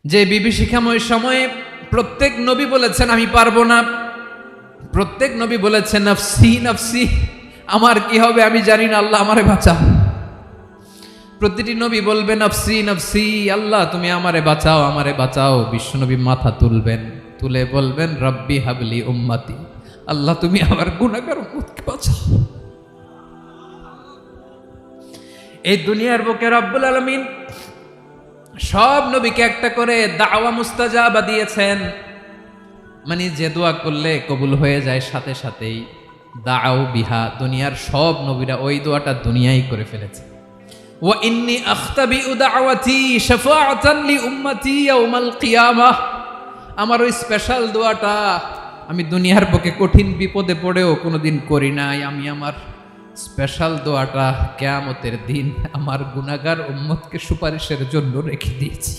যে বিভীষিকাময় সময়ে প্রত্যেক নবী বলেছেন আমি পারবো না, প্রত্যেক নবী বলেছেন নফসি নফসি, আমার কি হবে আমি জানি না, আল্লাহ আমারে বাঁচাও। প্রতিটি নবী বলবেন নফসি নফসি, আল্লাহ তুমি আমারে বাঁচাও আমারে বাঁচাও। বিশ্বনবী মাথা তুলবেন, তুলে বলবেন রব্বি হাবলি উম্মতি, আল্লাহ তুমি আমার গুনাহগার উম্মতকে বাঁচাও। এই দুনিয়ার বুকে রব্বুল আলামিন সব নবীকে একটা করে দাওয়া মুস্তাজাবা দিয়েছেন, মানে যে দোয়া করলে কবুল হয়ে যায় সাথে সাথেই। দাও বিহা, দুনিয়ার সব নবীরা ওই দোয়াটা দুনিয়ায় করে ফেলেছে। ওয়া ইন্নী আখতাবিউ দাওয়াতি শাফাআতান লি উম্মতি ইয়াউমাল কিয়ামাহ, আমার ওই স্পেশাল দোয়াটা আমি দুনিয়ার বুকে কঠিন বিপদে পড়েও কোনোদিন করি নাই। আমি আমার স্পেশাল দোয়াটা কিয়ামতের দিন আমার গুনাহগার উম্মতকে সুপারিশের জন্য রেখে দিয়েছি।